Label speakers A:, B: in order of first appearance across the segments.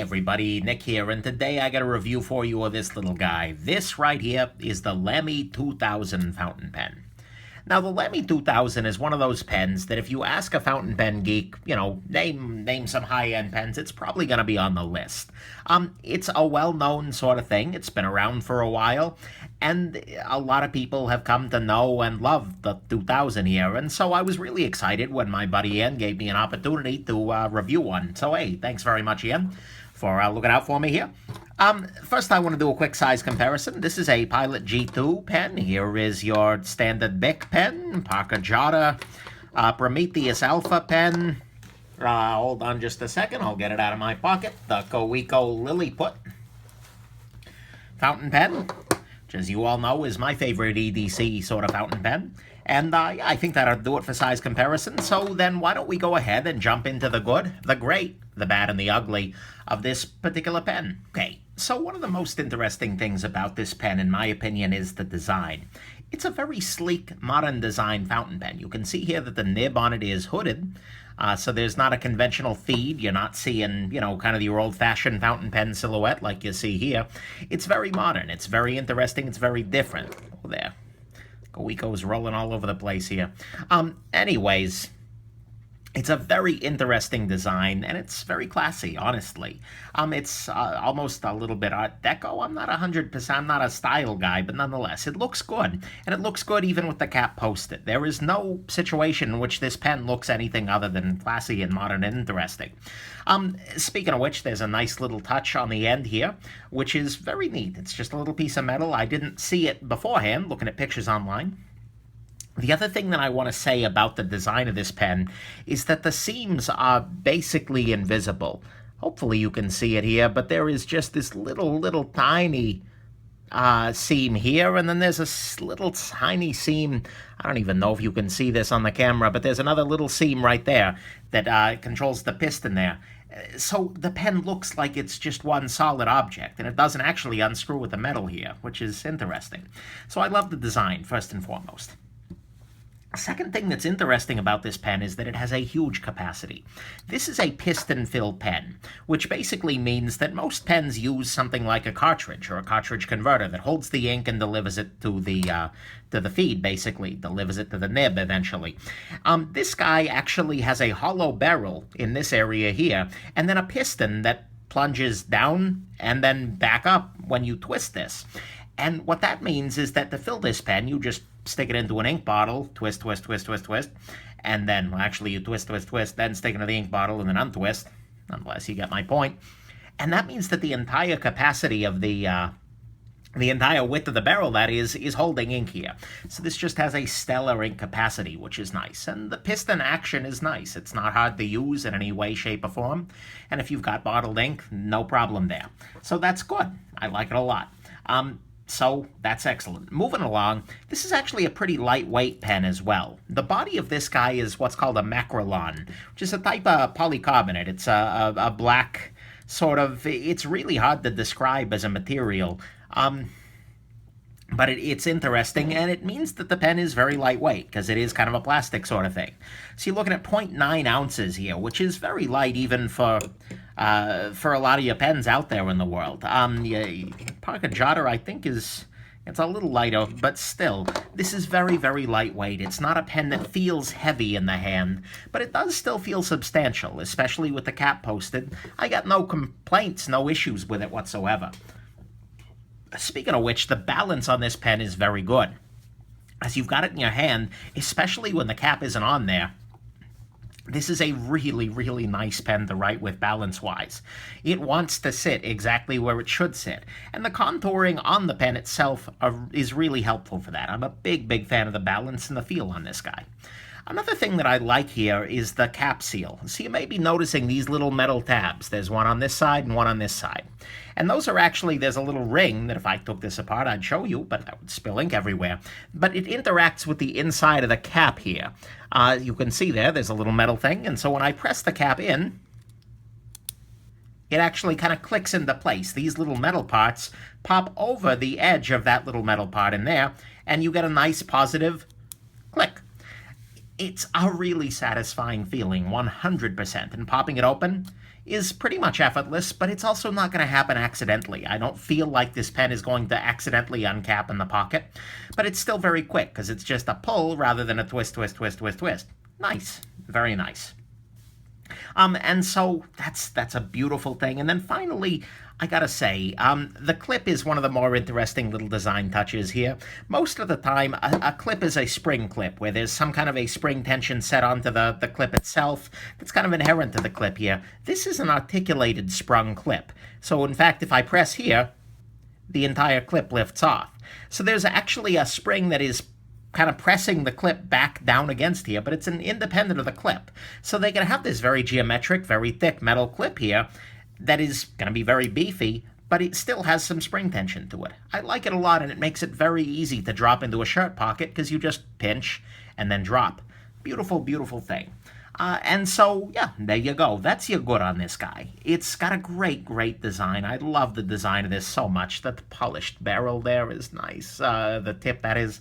A: everybody, Nick here, and today I got a review for you of this little guy. This right here is the Lamy 2000 fountain pen. Now, the Lamy 2000 is one of those pens that if you ask a fountain pen geek, name some high-end pens, it's probably going to be on the list. It's a well-known sort of thing. It's been around for a while, and a lot of people have come to know and love the 2000 here, and so I was really excited when my buddy Ian gave me an opportunity to review one. So, hey, thanks very much, Ian, for looking out for me here. First, I want to do a quick size comparison. This is a Pilot G2 pen. Here is your standard Bic pen, Parker Jotta, Prometheus Alpha pen. Hold on just a second. I'll get it out of my pocket. The Coeco Lilliput fountain pen, which, as you all know, is my favorite EDC sort of fountain pen. And I think that'll do it for size comparison. So then why don't we go ahead and jump into the good, the great, the bad, and the ugly of this particular pen. Okay, so one of the most interesting things about this pen, in my opinion, is the design. It's a very sleek, modern design fountain pen. You can see here that the nib on it is hooded, so there's not a conventional feed. You're not seeing, kind of your old-fashioned fountain pen silhouette like you see here. It's very modern. It's very interesting. It's very different. Oh, there. Coeco's rolling all over the place here. Anyways, it's a very interesting design, and it's very classy, honestly. It's almost a little bit Art Deco. I'm not 100%, I'm not a style guy, but nonetheless, it looks good. And it looks good even with the cap posted. There is no situation in which this pen looks anything other than classy and modern and interesting. Speaking of which, there's a nice little touch on the end here, which is very neat. It's just a little piece of metal. I didn't see it beforehand, looking at pictures online. The other thing that I want to say about the design of this pen is that the seams are basically invisible. Hopefully you can see it here, but there is just this little tiny seam here, and then there's a little tiny seam. I don't even know if you can see this on the camera, but there's another little seam right there that controls the piston there. So the pen looks like it's just one solid object, and it doesn't actually unscrew with the metal here, which is interesting. So I love the design, first and foremost. The second thing that's interesting about this pen is that it has a huge capacity. This is a piston-filled pen, which basically means that most pens use something like a cartridge or a cartridge converter that holds the ink and delivers it to the feed, basically, delivers it to the nib eventually. This guy actually has a hollow barrel in this area here, and then a piston that plunges down and then back up when you twist this. And what that means is that to fill this pen, you just stick it into an ink bottle, twist, and then, well, actually you twist, then stick it into the ink bottle and then untwist. Nonetheless, you get my point. And that means that the entire capacity of the entire width of the barrel, that is holding ink here. So this just has a stellar ink capacity, which is nice. And the piston action is nice. It's not hard to use in any way, shape, or form. And if you've got bottled ink, no problem there. So that's good. I like it a lot. So that's excellent. Moving along, this is actually a pretty lightweight pen as well. The body of this guy is what's called a macrolon, which is a type of polycarbonate. It's a black sort of, it's really hard to describe as a material. But it's interesting, and it means that the pen is very lightweight, because it is kind of a plastic sort of thing. So you're looking at 0.9 ounces here, which is very light even for a lot of your pens out there in the world. Parker Jotta, I think, it's a little lighter, but still, this is very, very lightweight. It's not a pen that feels heavy in the hand, but it does still feel substantial, especially with the cap posted. I got no complaints, no issues with it whatsoever. Speaking of which, the balance on this pen is very good. As you've got it in your hand, especially when the cap isn't on there, this is a really, really nice pen to write with balance-wise. It wants to sit exactly where it should sit. And the contouring on the pen itself is really helpful for that. I'm a big fan of the balance and the feel on this guy. Another thing that I like here is the cap seal. So you may be noticing these little metal tabs. There's one on this side and one on this side. And those are actually, there's a little ring that if I took this apart, I'd show you, but that would spill ink everywhere. But it interacts with the inside of the cap here. You can see there's a little metal thing. And so when I press the cap in, it actually kind of clicks into place. These little metal parts pop over the edge of that little metal part in there, and you get a nice positive click. It's a really satisfying feeling, 100%. And popping it open, is pretty much effortless, but it's also not going to happen accidentally. I don't feel like this pen is going to accidentally uncap in the pocket, but it's still very quick because it's just a pull rather than a twist, twist, twist, twist, twist. Nice. Very nice. And so that's a beautiful thing. And then finally, I gotta say, the clip is one of the more interesting little design touches here. Most of the time, a clip is a spring clip, where there's some kind of a spring tension set onto the clip itself that's kind of inherent to the clip here. This is an articulated sprung clip. So in fact, if I press here, the entire clip lifts off. So there's actually a spring that is kind of pressing the clip back down against here, but it's an independent of the clip. So they can have this very geometric, very thick metal clip here that is going to be very beefy, but it still has some spring tension to it. I like it a lot, and it makes it very easy to drop into a shirt pocket because you just pinch and then drop. Beautiful, beautiful thing. And so, yeah, there you go. That's your good on this guy. It's got a great, great design. I love the design of this so much. That the polished barrel there is nice. The tip, that is...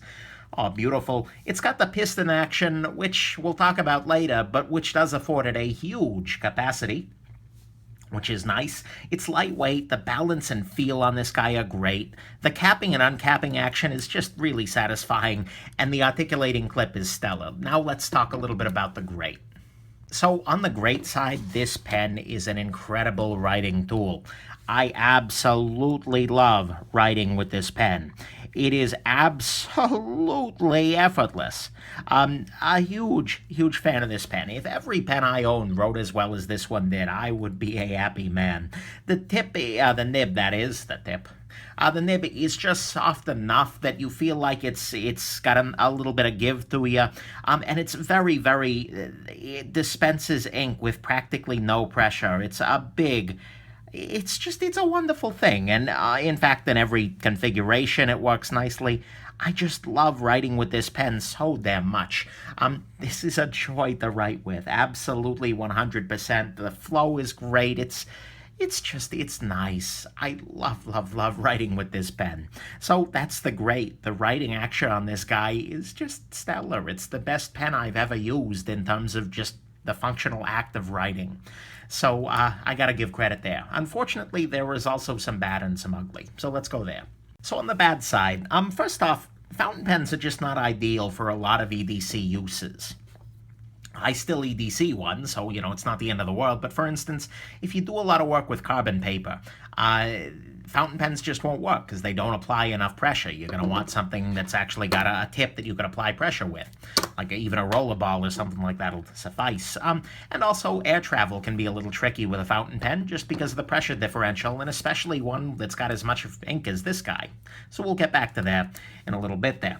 A: oh, beautiful. It's got the piston action, which we'll talk about later, but which does afford it a huge capacity, which is nice. It's lightweight. The balance and feel on this guy are great. The capping and uncapping action is just really satisfying, and the articulating clip is stellar. Now let's talk a little bit about the grate. So on the grate side, this pen is an incredible writing tool. I absolutely love writing with this pen. It is absolutely effortless. A huge, huge fan of this pen. If every pen I own wrote as well as this one did, I would be a happy man. The tip, the nib, that is, the tip. The nib is just soft enough that you feel like it's got a little bit of give to you. And it's very, very, it dispenses ink with practically no pressure. It's a big... it's a wonderful thing, and in fact, in every configuration, it works nicely. I just love writing with this pen so damn much. This is a joy to write with, absolutely 100%. The flow is great. It's nice. I love writing with this pen. So that's the great. The writing action on this guy is just stellar. It's the best pen I've ever used in terms of just the functional act of writing. So I gotta give credit there. Unfortunately, there was also some bad and some ugly. So let's go there. So on the bad side, first off, fountain pens are just not ideal for a lot of EDC uses. I still EDC one, so, it's not the end of the world. But for instance, if you do a lot of work with carbon paper, fountain pens just won't work because they don't apply enough pressure. You're going to want something that's actually got a tip that you can apply pressure with, like even a roller ball or something like that will suffice. And also, air travel can be a little tricky with a fountain pen just because of the pressure differential, and especially one that's got as much ink as this guy. So we'll get back to that in a little bit there.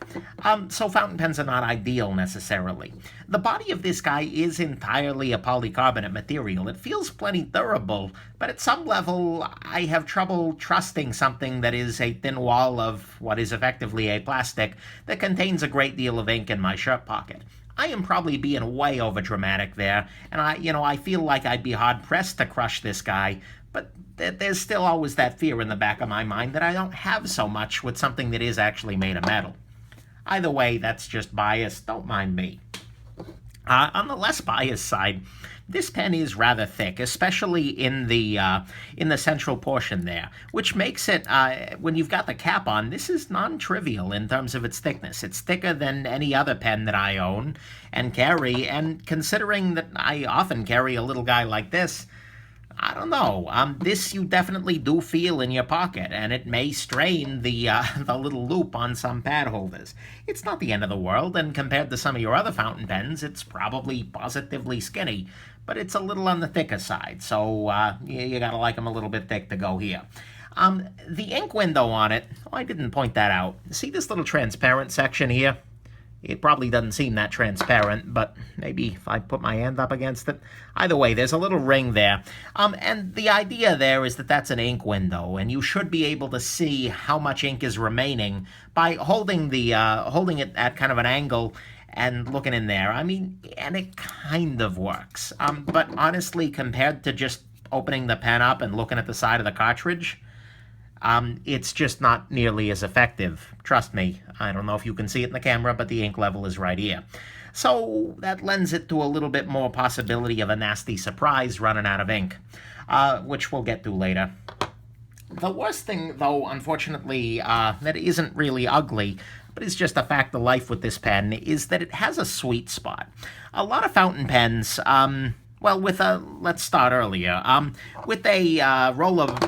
A: So fountain pens are not ideal necessarily. The body of this guy is entirely a polycarbonate material. It feels plenty durable, but at some level, I have trouble trusting something that is a thin wall of what is effectively a plastic that contains a great deal of ink in my shirt pocket. I am probably being way over dramatic there, and I feel like I'd be hard pressed to crush this guy, but there's still always that fear in the back of my mind that I don't have so much with something that is actually made of metal. Either way, that's just bias. Don't mind me. On the less biased side, this pen is rather thick, especially in the central portion there, which makes it, when you've got the cap on, this is non-trivial in terms of its thickness. It's thicker than any other pen that I own and carry, and considering that I often carry a little guy like this, I don't know. This you definitely do feel in your pocket, and it may strain the little loop on some pad holders. It's not the end of the world, and compared to some of your other fountain pens, it's probably positively skinny, but it's a little on the thicker side, so you gotta like them a little bit thick to go here. The ink window on it, I didn't point that out. See this little transparent section here? It probably doesn't seem that transparent, but maybe if I put my hand up against it. Either way, there's a little ring there. And the idea there is that that's an ink window, and you should be able to see how much ink is remaining by holding it at kind of an angle and looking in there. I mean, and it kind of works. But honestly, compared to just opening the pen up and looking at the side of the cartridge, it's just not nearly as effective. Trust me, I don't know if you can see it in the camera, but the ink level is right here. So that lends it to a little bit more possibility of a nasty surprise running out of ink. which we'll get to later. The worst thing, though, unfortunately, that isn't really ugly, but is just a fact of life with this pen, is that it has a sweet spot. A lot of fountain pens, let's start earlier. With a roll of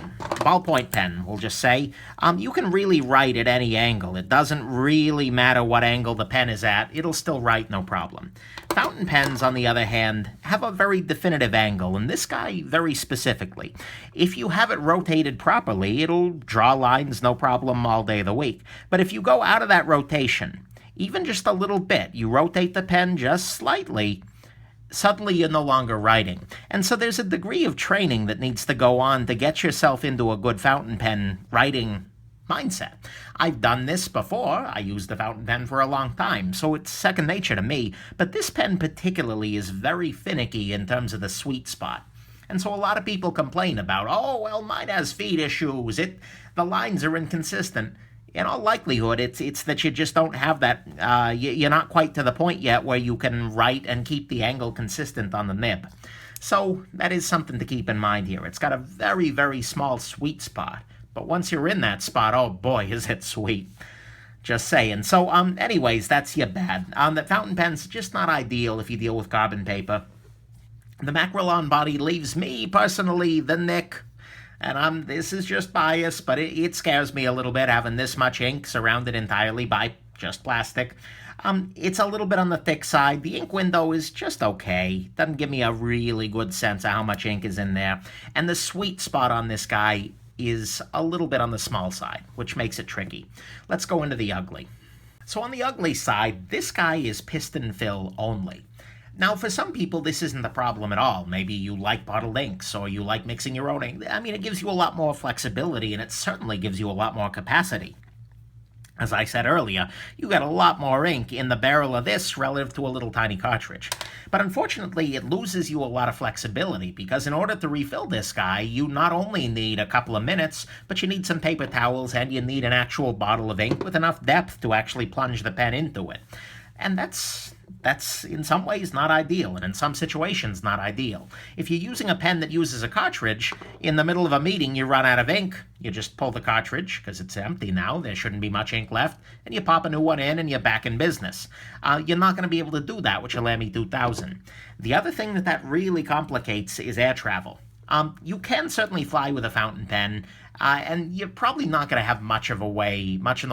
A: ballpoint pen, we'll just say, you can really write at any angle. It doesn't really matter what angle the pen is at, it'll still write no problem. Fountain pens, on the other hand, have a very definitive angle, and this guy very specifically. If you have it rotated properly, it'll draw lines no problem all day of the week. But if you go out of that rotation, even just a little bit, you rotate the pen just slightly, suddenly you're no longer writing. And so there's a degree of training that needs to go on to get yourself into a good fountain pen writing mindset. I've done this before. I used the fountain pen for a long time, so it's second nature to me. But this pen particularly is very finicky in terms of the sweet spot. And so a lot of people complain about, oh, well, mine has feed issues. The lines are inconsistent. In all likelihood, it's that you just don't have that, you're not quite to the point yet where you can write and keep the angle consistent on the nib. So that is something to keep in mind here. It's got a very, very small sweet spot. But once you're in that spot, oh boy, is it sweet. Just saying. So, anyways, that's your bad. The fountain pen's just not ideal if you deal with carbon paper. The Macrolon body leaves me, personally, the nick. And this is just bias, but it scares me a little bit having this much ink surrounded entirely by just plastic. It's a little bit on the thick side. The ink window is just okay. Doesn't give me a really good sense of how much ink is in there. And the sweet spot on this guy is a little bit on the small side, which makes it tricky. Let's go into the ugly. So on the ugly side, this guy is piston fill only. Now, for some people, this isn't the problem at all. Maybe you like bottled inks, or you like mixing your own ink. I mean, it gives you a lot more flexibility, and it certainly gives you a lot more capacity. As I said earlier, you got a lot more ink in the barrel of this relative to a little tiny cartridge. But unfortunately, it loses you a lot of flexibility, because in order to refill this guy, you not only need a couple of minutes, but you need some paper towels, and you need an actual bottle of ink with enough depth to actually plunge the pen into it. And that's in some ways not ideal, and in some situations not ideal. If you're using a pen that uses a cartridge, in the middle of a meeting you run out of ink, you just pull the cartridge, because it's empty now, there shouldn't be much ink left, and you pop a new one in and you're back in business. You're not going to be able to do that with your Lamy 2000. The other thing that really complicates is air travel. You can certainly fly with a fountain pen, and you're probably not going to have much in the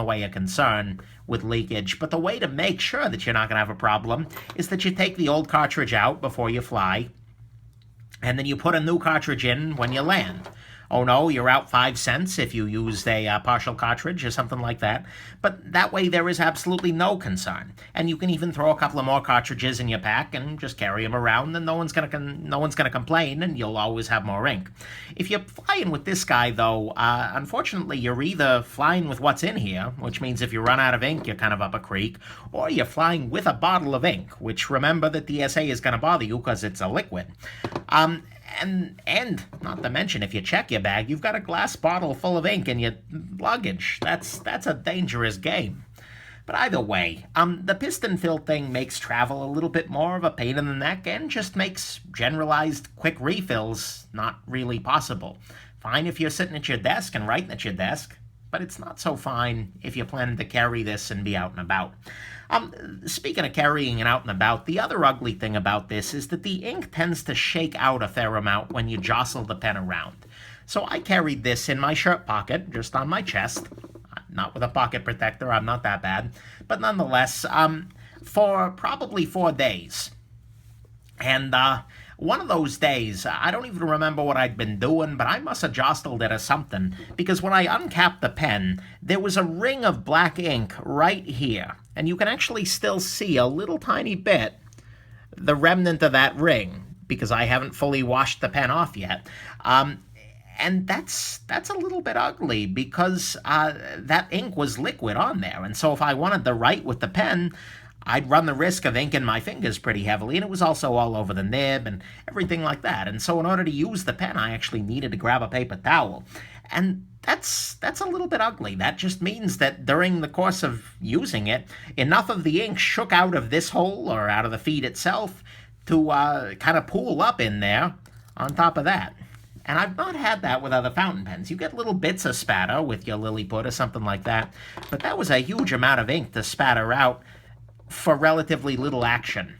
A: way of concern with leakage, but the way to make sure that you're not going to have a problem is that you take the old cartridge out before you fly, and then you put a new cartridge in when you land. Oh no, you're out 5 cents if you used a partial cartridge or something like that. But that way there is absolutely no concern. And you can even throw a couple of more cartridges in your pack and just carry them around, and no one's gonna complain, and you'll always have more ink. If you're flying with this guy, though, unfortunately you're either flying with what's in here, which means if you run out of ink, you're kind of up a creek, or you're flying with a bottle of ink, which remember that the SA is gonna bother you because it's a liquid. And not to mention, if you check your bag, you've got a glass bottle full of ink in your luggage. That's a dangerous game. But either way, the piston fill thing makes travel a little bit more of a pain in the neck and just makes generalized quick refills not really possible. Fine if you're sitting at your desk and writing at your desk, but it's not so fine if you're planning to carry this and be out and about. Speaking of carrying and out and about, the other ugly thing about this is that the ink tends to shake out a fair amount when you jostle the pen around. So I carried this in my shirt pocket, just on my chest, not with a pocket protector, I'm not that bad, but nonetheless, for probably 4 days. And one of those days, I don't even remember what I'd been doing, but I must have jostled it or something, because when I uncapped the pen, there was a ring of black ink right here. And you can actually still see a little tiny bit, the remnant of that ring, because I haven't fully washed the pen off yet. And that's a little bit ugly, because that ink was liquid on there. And so if I wanted to write with the pen, I'd run the risk of inking my fingers pretty heavily, and it was also all over the nib and everything like that. And so in order to use the pen, I actually needed to grab a paper towel. And that's a little bit ugly. That just means that during the course of using it, enough of the ink shook out of this hole or out of the feed itself to kind of pool up in there on top of that. And I've not had that with other fountain pens. You get little bits of spatter with your Lilliput or something like that, but that was a huge amount of ink to spatter out for relatively little action.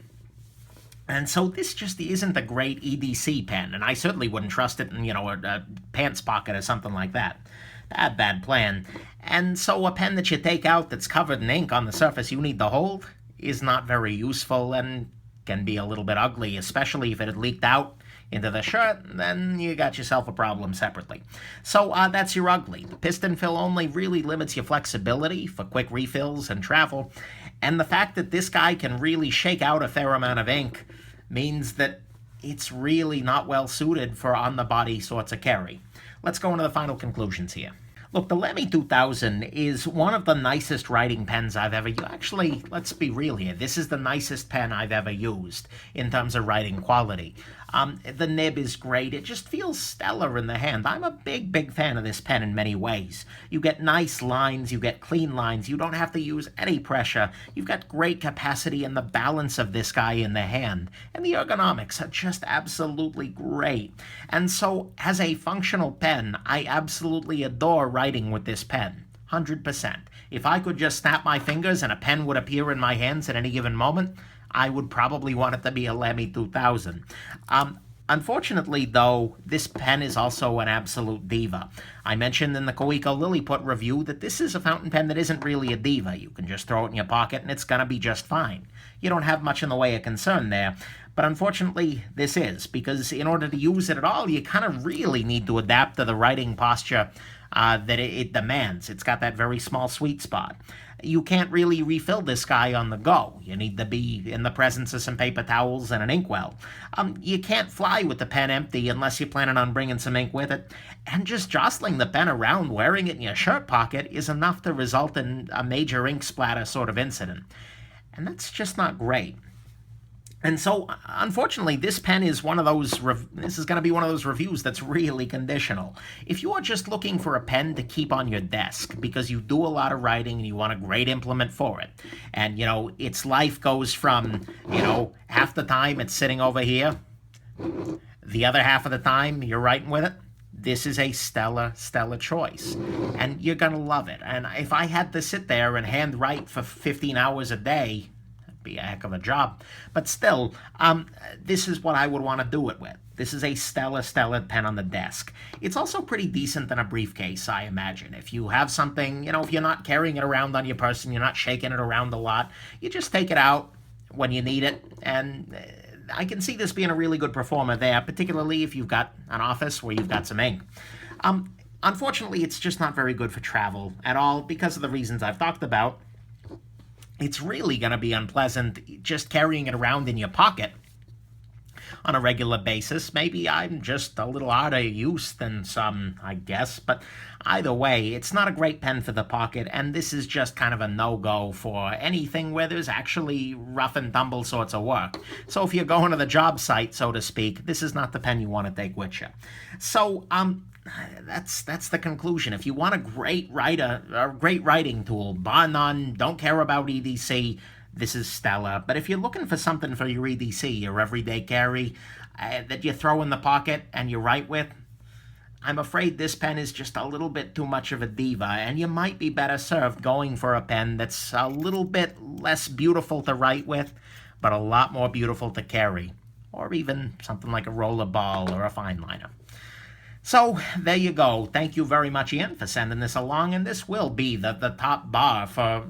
A: And so this just isn't a great EDC pen, and I certainly wouldn't trust it in, a pants pocket or something like that. Bad plan. And so a pen that you take out that's covered in ink on the surface you need to hold is not very useful and can be a little bit ugly, especially if it had leaked out into the shirt, then you got yourself a problem separately. So that's your ugly. The piston fill only really limits your flexibility for quick refills and travel, and the fact that this guy can really shake out a fair amount of ink means that it's really not well suited for on-the-body sorts of carry. Let's go into the final conclusions here. Look, the Lamy 2000 is one of the nicest writing pens I've ever used. Actually, let's be real here. This is the nicest pen I've ever used in terms of writing quality. The nib is great. It just feels stellar in the hand. I'm a big fan of this pen in many ways. You get nice lines. You get clean lines. You don't have to use any pressure. You've got great capacity and the balance of this guy in the hand. And the ergonomics are just absolutely great. And so, as a functional pen, I absolutely adore writing with this pen. 100%. If I could just snap my fingers and a pen would appear in my hands at any given moment, I would probably want it to be a Lamy 2000. Unfortunately, though, this pen is also an absolute diva. I mentioned in the Coeco Lilliput review that this is a fountain pen that isn't really a diva. You can just throw it in your pocket and it's going to be just fine. You don't have much in the way of concern there. But unfortunately, this is, because in order to use it at all, you kind of really need to adapt to the writing posture that it demands. It's got that very small sweet spot. You can't really refill this guy on the go. You need to be in the presence of some paper towels and an inkwell. You can't fly with the pen empty unless you're planning on bringing some ink with it. And just jostling the pen around, wearing it in your shirt pocket, is enough to result in a major ink splatter sort of incident. And that's just not great. And so, unfortunately, this pen is one of those, this is going to be one of those reviews that's really conditional. If you are just looking for a pen to keep on your desk because you do a lot of writing and you want a great implement for it, and, its life goes from, half the time it's sitting over here, the other half of the time you're writing with it, this is a stellar choice. And you're going to love it. And if I had to sit there and hand write for 15 hours a day, be a heck of a job. But still, this is what I would want to do it with. This is a stellar pen on the desk. It's also pretty decent in a briefcase, I imagine. If you have something, if you're not carrying it around on your person, you're not shaking it around a lot, you just take it out when you need it. And I can see this being a really good performer there, particularly if you've got an office where you've got some ink. Unfortunately, it's just not very good for travel at all because of the reasons I've talked about. It's really going to be unpleasant just carrying it around in your pocket on a regular basis. Maybe I'm just a little out of use than some, I guess. But either way, it's not a great pen for the pocket, and this is just kind of a no-go for anything where there's actually rough and tumble sorts of work. So if you're going to the job site, so to speak, this is not the pen you want to take with you. So, that's the conclusion. If you want a great writing tool, bar none, don't care about EDC, this is stellar. But if you're looking for something for your EDC, your everyday carry, that you throw in the pocket and you write with, I'm afraid this pen is just a little bit too much of a diva, and you might be better served going for a pen that's a little bit less beautiful to write with, but a lot more beautiful to carry. Or even something like a roller ball or a fine liner. So, there you go. Thank you very much, Ian, for sending this along, and this will be the top bar for,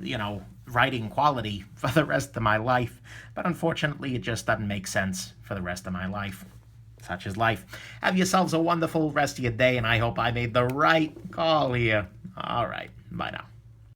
A: writing quality for the rest of my life. But unfortunately, it just doesn't make sense for the rest of my life. Such is life. Have yourselves a wonderful rest of your day, and I hope I made the right call here. All right. Bye now.